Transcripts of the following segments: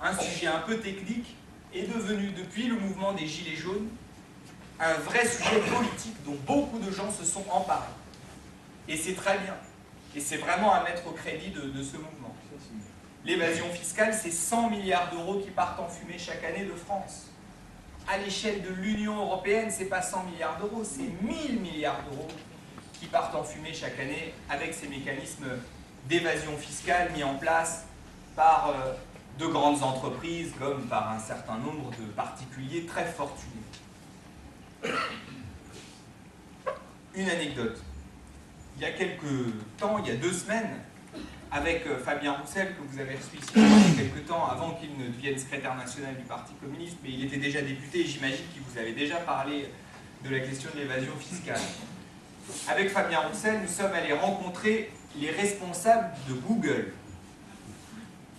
un sujet un peu technique, est devenu, depuis le mouvement des Gilets jaunes, un vrai sujet politique dont beaucoup de gens se sont emparés. Et c'est très bien. Et c'est vraiment à mettre au crédit de ce mouvement. L'évasion fiscale, c'est 100 milliards d'euros qui partent en fumée chaque année de France. À l'échelle de l'Union européenne, ce n'est pas 100 milliards d'euros, c'est 1000 milliards d'euros qui partent en fumée chaque année avec ces mécanismes d'évasion fiscale mis en place par de grandes entreprises comme par un certain nombre de particuliers très fortunés. Une anecdote. Il y a quelques temps, il y a 2 semaines, avec Fabien Roussel, que vous avez reçu ici il y a quelques temps, avant qu'il ne devienne secrétaire national du Parti communiste, mais il était déjà député et j'imagine qu'il vous avait déjà parlé de la question de l'évasion fiscale. Avec Fabien Roussel, nous sommes allés rencontrer les responsables de Google.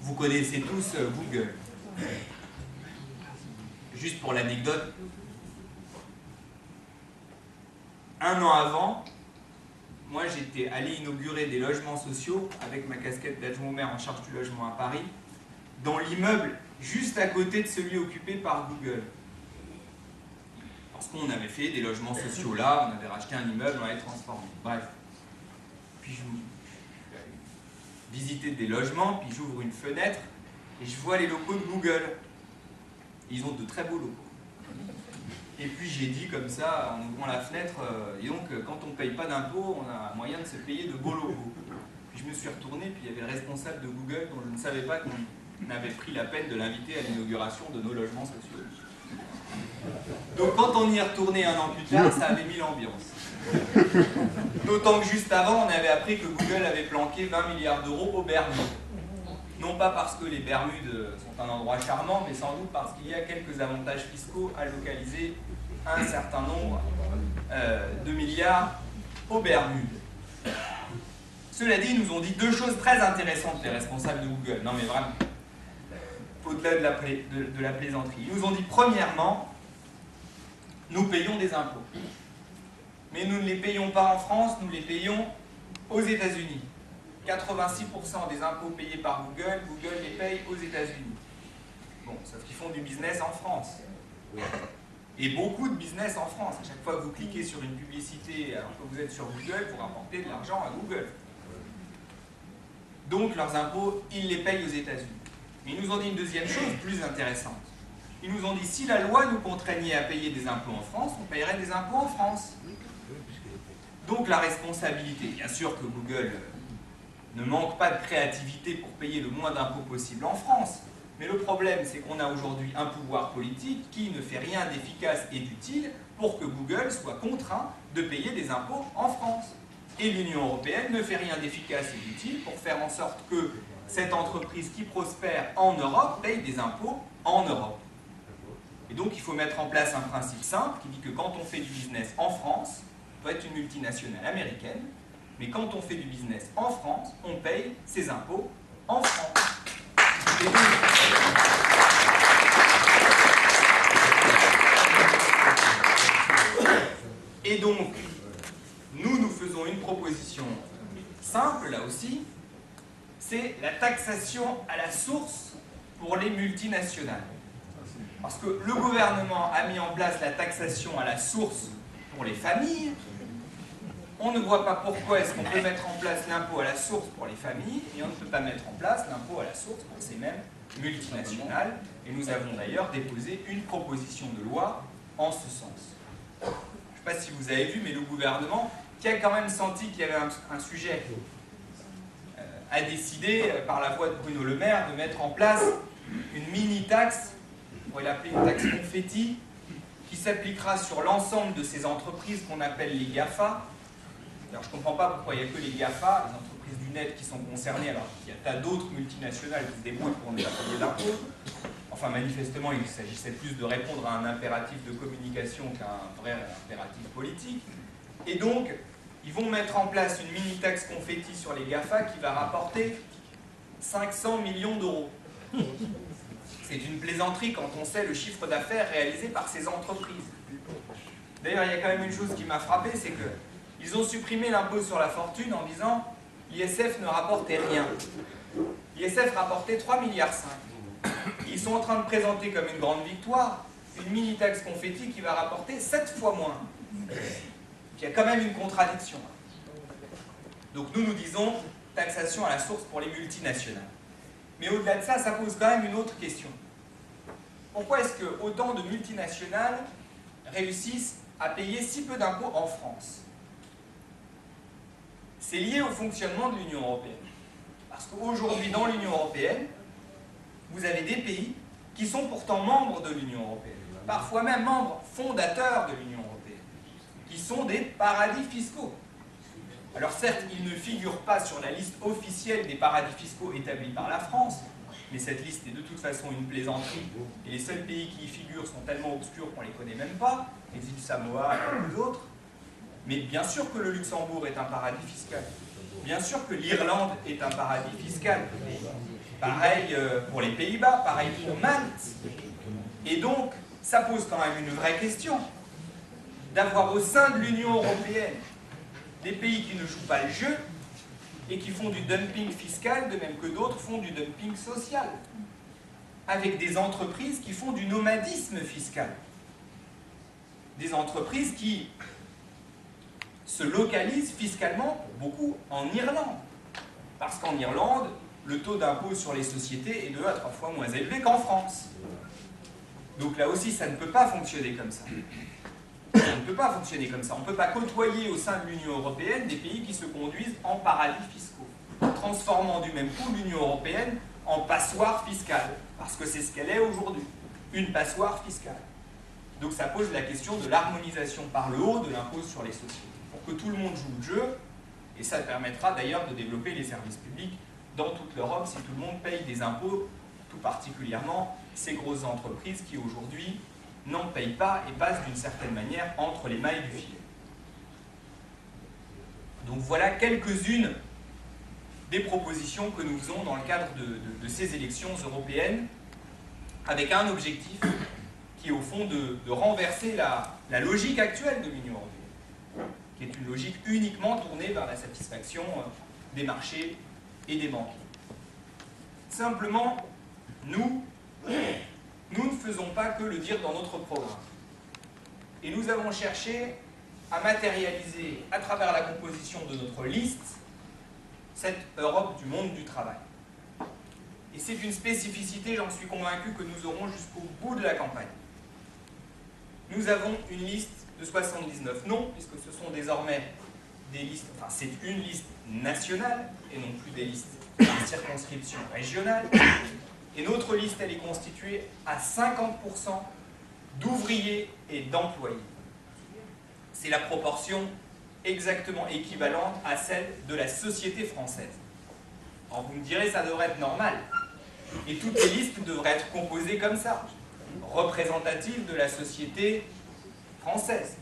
Vous connaissez tous Google. Juste pour l'anecdote, 1 an avant, moi j'étais allé inaugurer des logements sociaux avec ma casquette d'adjoint au maire en charge du logement à Paris, dans l'immeuble juste à côté de celui occupé par Google. Parce qu'on avait fait des logements sociaux là, on avait racheté un immeuble, on l'avait transformé. Bref. Puis je visiter des logements, puis j'ouvre une fenêtre et je vois les locaux de Google. Ils ont de très beaux locaux. Et puis j'ai dit comme ça, en ouvrant la fenêtre, et donc quand on ne paye pas d'impôts, on a moyen de se payer de beaux locaux. Puis je me suis retourné, puis il y avait le responsable de Google dont je ne savais pas qu'on avait pris la peine de l'inviter à l'inauguration de nos logements sociaux. Donc quand on y est retourné 1 an plus tard, ça avait mis l'ambiance. D'autant que juste avant, on avait appris que Google avait planqué 20 milliards d'euros aux Bermudes. Non pas parce que les Bermudes sont un endroit charmant, mais sans doute parce qu'il y a quelques avantages fiscaux à localiser un certain nombre de milliards aux Bermudes. Cela dit, ils nous ont dit 2 choses très intéressantes, les responsables de Google. Non mais vraiment, au-delà de la plaisanterie. Ils nous ont dit, premièrement, nous payons des impôts. Mais nous ne les payons pas en France, nous les payons aux États-Unis. 86% des impôts payés par Google, Google les paye aux États-Unis. Bon, sauf qu'ils font du business en France. Et beaucoup de business en France. À chaque fois que vous cliquez sur une publicité alors que vous êtes sur Google, vous rapportez de l'argent à Google. Donc leurs impôts, ils les payent aux États-Unis. Mais ils nous ont dit une deuxième chose plus intéressante. Ils nous ont dit, si la loi nous contraignait à payer des impôts en France, on paierait des impôts en France. Donc la responsabilité, bien sûr que Google ne manque pas de créativité pour payer le moins d'impôts possible en France. Mais le problème, c'est qu'on a aujourd'hui un pouvoir politique qui ne fait rien d'efficace et d'utile pour que Google soit contraint de payer des impôts en France. Et l'Union européenne ne fait rien d'efficace et d'utile pour faire en sorte que cette entreprise qui prospère en Europe paye des impôts en Europe. Et donc il faut mettre en place un principe simple qui dit que quand on fait du business en France, on peut être une multinationale américaine, mais quand on fait du business en France, on paye ses impôts en France. Et donc, nous faisons une proposition simple, là aussi, c'est la taxation à la source pour les multinationales. Parce que le gouvernement a mis en place la taxation à la source pour les familles. On ne voit pas pourquoi est-ce qu'on peut mettre en place l'impôt à la source pour les familles et on ne peut pas mettre en place l'impôt à la source pour ces mêmes multinationales. Et nous avons d'ailleurs déposé une proposition de loi en ce sens. Je ne sais pas si vous avez vu, mais le gouvernement, qui a quand même senti qu'il y avait un sujet, a décidé, par la voix de Bruno Le Maire, de mettre en place une mini-taxe, on pourrait l'appeler une taxe confetti, qui s'appliquera sur l'ensemble de ces entreprises qu'on appelle les GAFA. Alors je ne comprends pas pourquoi il n'y a que les GAFA, les entreprises du net, qui sont concernées, alors qu'il y a tas d'autres multinationales qui se débrouillent pour ne pas payer d'impôts. Enfin, manifestement, il s'agissait plus de répondre à un impératif de communication qu'à un vrai impératif politique. Et donc, ils vont mettre en place une mini-taxe confetti sur les GAFA qui va rapporter 500 millions d'euros. C'est une plaisanterie quand on sait le chiffre d'affaires réalisé par ces entreprises. D'ailleurs, il y a quand même une chose qui m'a frappé, c'est que ils ont supprimé l'impôt sur la fortune en disant l'ISF ne rapportait rien. L'ISF rapportait 3,5 milliards. Ils sont en train de présenter comme une grande victoire une mini-taxe confetti qui va rapporter 7 fois moins. Il y a quand même une contradiction. Donc nous disons taxation à la source pour les multinationales. Mais au-delà de ça, ça pose quand même une autre question. Pourquoi est-ce que autant de multinationales réussissent à payer si peu d'impôts en France? C'est lié au fonctionnement de l'Union européenne. Parce qu'aujourd'hui, dans l'Union européenne, vous avez des pays qui sont pourtant membres de l'Union européenne, parfois même membres fondateurs de l'Union européenne, qui sont des paradis fiscaux. Alors certes, ils ne figurent pas sur la liste officielle des paradis fiscaux établis par la France, mais cette liste est de toute façon une plaisanterie, et les seuls pays qui y figurent sont tellement obscurs qu'on ne les connaît même pas, les îles Samoa et d'autres. Mais bien sûr que le Luxembourg est un paradis fiscal. Bien sûr que l'Irlande est un paradis fiscal. Pareil pour les Pays-Bas, pareil pour Malte. Et donc, ça pose quand même une vraie question d'avoir au sein de l'Union européenne des pays qui ne jouent pas le jeu et qui font du dumping fiscal, de même que d'autres font du dumping social, avec des entreprises qui font du nomadisme fiscal. Des entreprises qui se localisent fiscalement, pour beaucoup, en Irlande. Parce qu'en Irlande, le taux d'impôt sur les sociétés est 2 à 3 fois moins élevé qu'en France. Donc là aussi, ça ne peut pas fonctionner comme ça. Ça ne peut pas fonctionner comme ça. On ne peut pas côtoyer au sein de l'Union européenne des pays qui se conduisent en paradis fiscaux, transformant du même coup l'Union européenne en passoire fiscale, parce que c'est ce qu'elle est aujourd'hui, une passoire fiscale. Donc ça pose la question de l'harmonisation par le haut de l'impôt sur les sociétés, pour que tout le monde joue le jeu, et ça permettra d'ailleurs de développer les services publics dans toute l'Europe si tout le monde paye des impôts, tout particulièrement ces grosses entreprises qui aujourd'hui n'en payent pas et passent d'une certaine manière entre les mailles du filet. Donc voilà quelques-unes des propositions que nous faisons dans le cadre de ces élections européennes, avec un objectif qui est au fond de renverser la logique actuelle de l'Union européenne, qui est une logique uniquement tournée vers la satisfaction des marchés et des banquiers. Simplement, nous ne faisons pas que le dire dans notre programme. Et nous avons cherché à matérialiser, à travers la composition de notre liste, cette Europe du monde du travail. Et c'est une spécificité, j'en suis convaincu, que nous aurons jusqu'au bout de la campagne. Nous avons une liste de 79 noms, puisque ce sont désormais des listes, enfin c'est une liste nationale, et non plus des listes par circonscription régionale. Et notre liste, elle est constituée à 50% d'ouvriers et d'employés. C'est la proportion exactement équivalente à celle de la société française. Alors vous me direz, ça devrait être normal. Et toutes les listes devraient être composées comme ça, représentatives de la société française.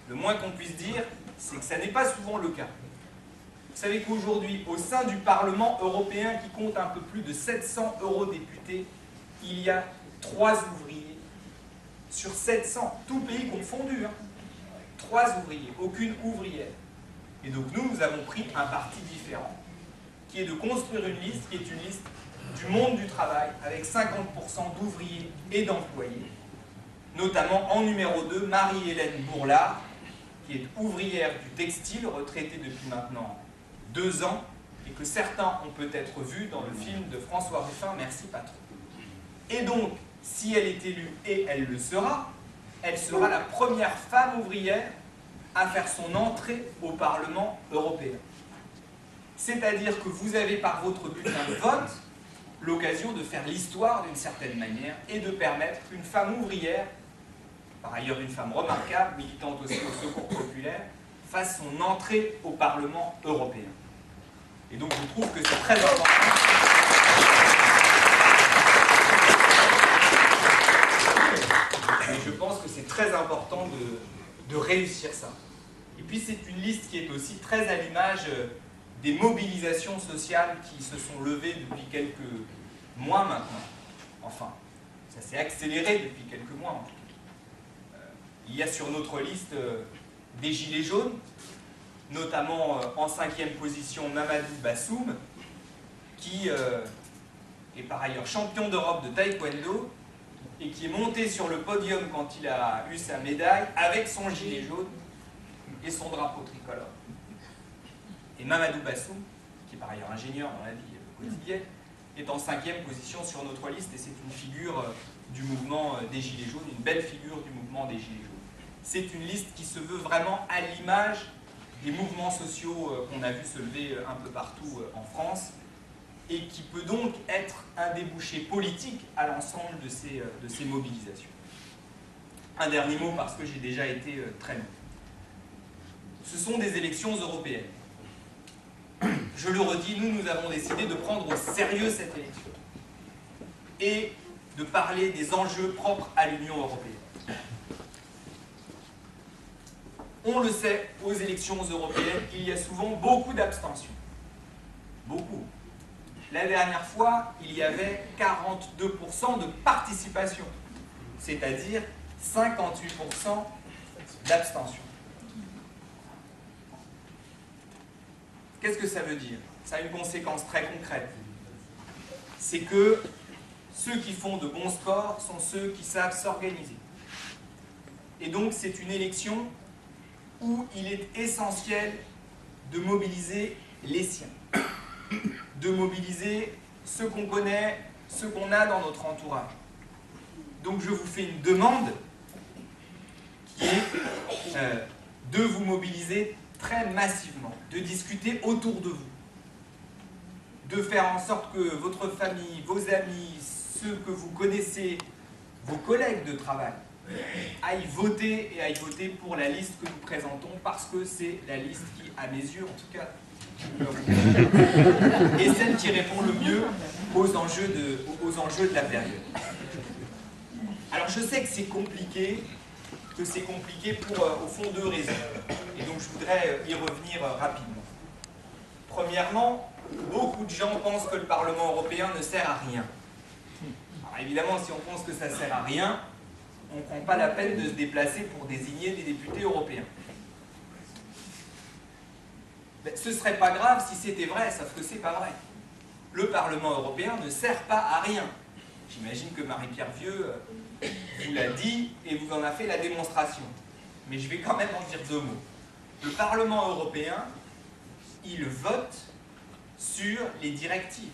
Le moins qu'on puisse dire, c'est que ça n'est pas souvent le cas. Vous savez qu'aujourd'hui, au sein du Parlement européen, qui compte un peu plus de 700 eurodéputés, il y a 3 ouvriers sur 700, tout pays confondu. 3 ouvriers, aucune ouvrière. Et donc nous avons pris un parti différent, qui est de construire une liste, qui est une liste du monde du travail, avec 50% d'ouvriers et d'employés, notamment en numéro 2, Marie-Hélène Bourlard, qui est ouvrière du textile, retraitée depuis maintenant 2 ans, et que certains ont peut-être vu dans le film de François Ruffin, Merci Patron. Et donc, si elle est élue, et elle le sera, elle sera la première femme ouvrière à faire son entrée au Parlement européen. C'est-à-dire que vous avez par votre bulletin de vote l'occasion de faire l'histoire d'une certaine manière et de permettre qu'une femme ouvrière, par ailleurs une femme remarquable, militante aussi au Secours populaire, fasse son entrée au Parlement européen. Et donc je trouve que c'est très important. Et je pense que c'est très important de réussir ça. Et puis c'est une liste qui est aussi très à l'image des mobilisations sociales qui se sont levées depuis quelques mois maintenant. Enfin, ça s'est accéléré depuis quelques mois en tout cas. Il y a sur notre liste des gilets jaunes, notamment en 5e position Mamadou Bassoum, qui est est par ailleurs champion d'Europe de taekwondo et qui est monté sur le podium quand il a eu sa médaille avec son gilet jaune et son drapeau tricolore. Et Mamadou Bassou, qui est par ailleurs ingénieur dans la vie quotidienne, est en 5e position sur notre liste et c'est une figure du mouvement des Gilets jaunes, une belle figure du mouvement des Gilets jaunes. C'est une liste qui se veut vraiment à l'image des mouvements sociaux qu'on a vu se lever un peu partout en France et qui peut donc être un débouché politique à l'ensemble de ces mobilisations. Un dernier mot parce que j'ai déjà été très long. Ce sont des élections européennes. Je le redis, nous avons décidé de prendre au sérieux cette élection et de parler des enjeux propres à l'Union européenne. On le sait, aux élections européennes, il y a souvent beaucoup d'abstentions. Beaucoup. La dernière fois, il y avait 42% de participation, c'est-à-dire 58% d'abstention. Qu'est-ce que ça veut dire? Ça a une conséquence très concrète. C'est que ceux qui font de bons scores sont ceux qui savent s'organiser. Et donc c'est une élection où il est essentiel de mobiliser les siens, de mobiliser ceux qu'on connaît, ceux qu'on a dans notre entourage. Donc je vous fais une demande qui est de vous mobiliser très massivement, de discuter autour de vous, de faire en sorte que votre famille, vos amis, ceux que vous connaissez, vos collègues de travail, aillent voter et aillent voter pour la liste que nous présentons parce que c'est la liste qui, à mes yeux en tout cas, est celle qui répond le mieux aux enjeux de la période. Alors je sais que c'est compliqué pour, au fond, 2 raisons. Et donc je voudrais y revenir rapidement. Premièrement, beaucoup de gens pensent que le Parlement européen ne sert à rien. Alors évidemment, si on pense que ça ne sert à rien, on ne prend pas la peine de se déplacer pour désigner des députés européens. Mais ce ne serait pas grave si c'était vrai, sauf que ce n'est pas vrai. Le Parlement européen ne sert pas à rien. J'imagine que Marie-Pierre Vieux vous l'a dit et vous en a fait la démonstration. Mais je vais quand même en dire 2 mots. Le Parlement européen, il vote sur les directives.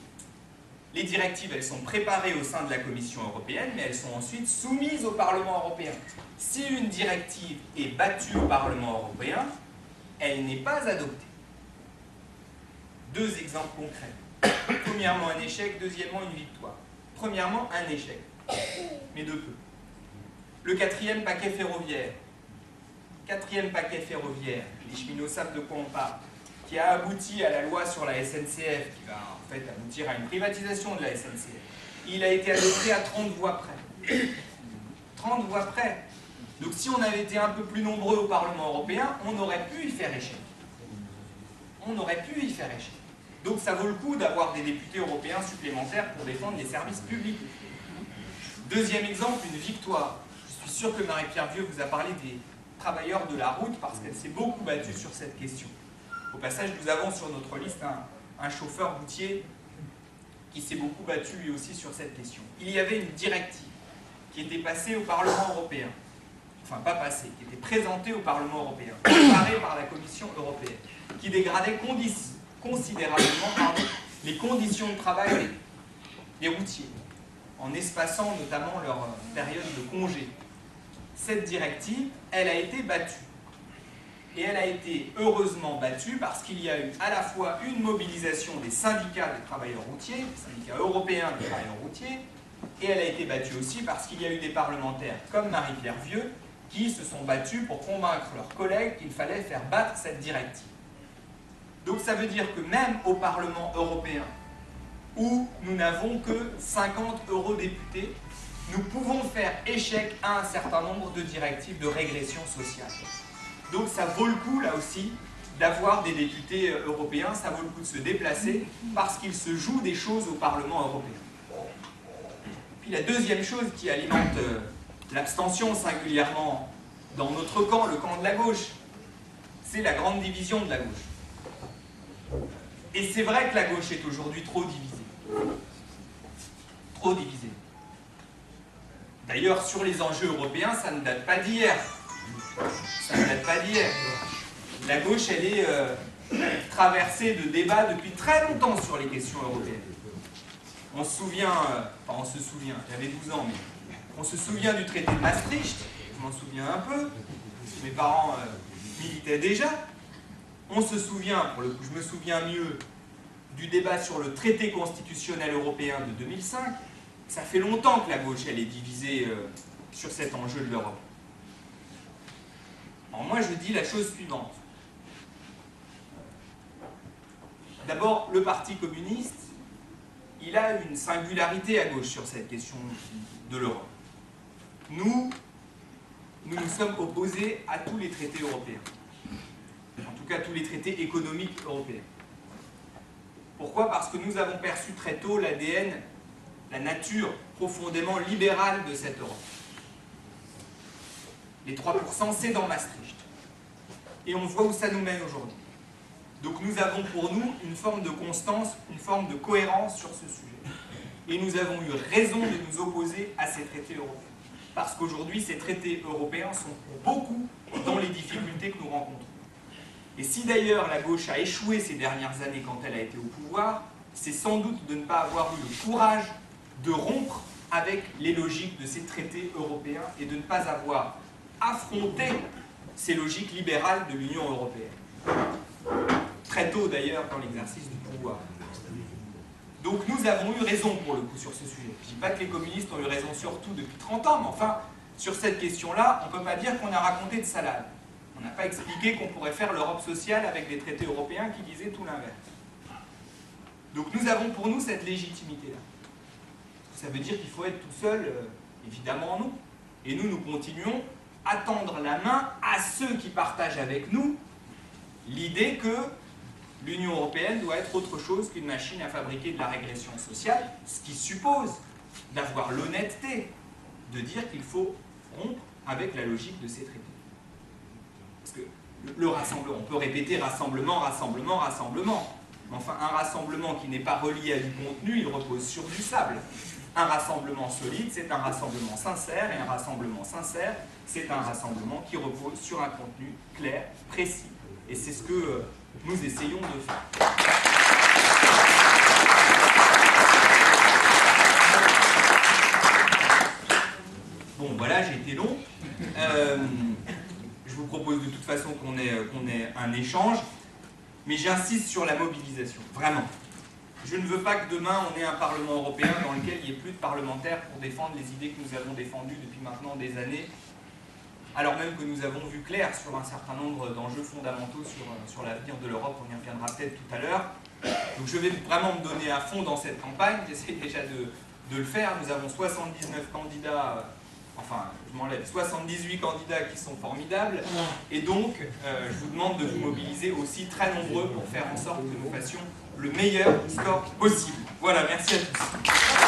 Les directives, elles sont préparées au sein de la Commission européenne, mais elles sont ensuite soumises au Parlement européen. Si une directive est battue au Parlement européen, elle n'est pas adoptée. 2 exemples concrets. Premièrement, un échec. Deuxièmement, une victoire. Premièrement, un échec, mais de peu. Le 4e paquet ferroviaire. 4e paquet ferroviaire, les cheminots savent de quoi on parle, qui a abouti à la loi sur la SNCF, qui va en fait aboutir à une privatisation de la SNCF. Il a été adopté à 30 voix près. 30 voix près. Donc si on avait été un peu plus nombreux au Parlement européen, on aurait pu y faire échec. On aurait pu y faire échec. Donc ça vaut le coup d'avoir des députés européens supplémentaires pour défendre les services publics. 2e exemple, une victoire. Je suis sûr que Marie-Pierre Vieux vous a parlé des travailleurs de la route parce qu'elle s'est beaucoup battue sur cette question. Au passage, nous avons sur notre liste un chauffeur routier qui s'est beaucoup battu lui aussi sur cette question. Il y avait une directive qui était passée au Parlement européen, enfin pas passée, qui était présentée au Parlement européen, préparée par la Commission européenne, qui dégradait considérablement les conditions de travail des routiers, en espaçant notamment leur période de congé. Cette directive, elle a été battue. Et elle a été heureusement battue parce qu'il y a eu à la fois une mobilisation des syndicats des travailleurs routiers, des syndicats européens des travailleurs routiers, et elle a été battue aussi parce qu'il y a eu des parlementaires comme Marie-Pierre Vieux qui se sont battus pour convaincre leurs collègues qu'il fallait faire battre cette directive. Donc ça veut dire que même au Parlement européen, où nous n'avons que 50 eurodéputés, nous pouvons faire échec à un certain nombre de directives de régression sociale. Donc ça vaut le coup, là aussi, d'avoir des députés européens, ça vaut le coup de se déplacer, parce qu'il se joue des choses au Parlement européen. Puis la deuxième chose qui alimente l'abstention, singulièrement dans notre camp, le camp de la gauche, c'est la grande division de la gauche. Et c'est vrai que la gauche est aujourd'hui trop divisée. trop divisée. D'ailleurs, sur les enjeux européens, ça ne date pas d'hier. Ça ne date pas d'hier. La gauche, elle est traversée de débats depuis très longtemps sur les questions européennes. On se souvient, enfin on se souvient, j'avais 12 ans, mais on se souvient du traité de Maastricht, je m'en souviens un peu, mes parents militaient déjà. On se souvient, pour le coup je me souviens mieux, du débat sur le traité constitutionnel européen de 2005. Ça fait longtemps que la gauche elle est divisée sur cet enjeu de l'Europe. Alors moi je dis la chose suivante. D'abord, le Parti communiste, il a une singularité à gauche sur cette question de l'Europe. Nous nous sommes opposés à tous les traités européens. En tout cas, tous les traités économiques européens. Pourquoi? Parce que nous avons perçu très tôt l'ADN, la nature profondément libérale de cette Europe. Les 3%, c'est dans Maastricht. Et on voit où ça nous mène aujourd'hui. Donc nous avons pour nous une forme de constance, une forme de cohérence sur ce sujet. Et nous avons eu raison de nous opposer à ces traités européens. Parce qu'aujourd'hui, ces traités européens sont pour beaucoup dans les difficultés que nous rencontrons. Et si d'ailleurs la gauche a échoué ces dernières années quand elle a été au pouvoir, c'est sans doute de ne pas avoir eu le courage de rompre avec les logiques de ces traités européens et de ne pas avoir affronté ces logiques libérales de l'Union européenne. Très tôt d'ailleurs dans l'exercice du pouvoir. Donc nous avons eu raison pour le coup sur ce sujet. Je ne dis pas que les communistes ont eu raison sur tout depuis 30 ans, mais enfin, sur cette question-là, on ne peut pas dire qu'on a raconté de salade. On n'a pas expliqué qu'on pourrait faire l'Europe sociale avec des traités européens qui disaient tout l'inverse. Donc nous avons pour nous cette légitimité-là. Ça veut dire qu'il faut être tout seul, évidemment non. Et nous continuons à tendre la main à ceux qui partagent avec nous l'idée que l'Union européenne doit être autre chose qu'une machine à fabriquer de la régression sociale, ce qui suppose d'avoir l'honnêteté de dire qu'il faut rompre avec la logique de ces traités. Parce que le rassemblement, on peut répéter rassemblement, rassemblement, rassemblement, mais enfin un rassemblement qui n'est pas relié à du contenu, il repose sur du sable. Un rassemblement solide, c'est un rassemblement sincère, et un rassemblement sincère, c'est un rassemblement qui repose sur un contenu clair, précis. Et c'est ce que nous essayons de faire. Bon, voilà, j'ai été long. Je vous propose de toute façon qu'on ait un échange, mais j'insiste sur la mobilisation, vraiment. Je ne veux pas que demain on ait un Parlement européen dans lequel il n'y ait plus de parlementaires pour défendre les idées que nous avons défendues depuis maintenant des années, alors même que nous avons vu clair sur un certain nombre d'enjeux fondamentaux sur l'avenir de l'Europe. On y reviendra peut-être tout à l'heure. Donc je vais vraiment me donner à fond dans cette campagne, j'essaie déjà de le faire. Nous avons 79 candidats, enfin je m'enlève, 78 candidats qui sont formidables, et donc je vous demande de vous mobiliser aussi très nombreux pour faire en sorte que nous fassions le meilleur score possible. Voilà, merci à tous.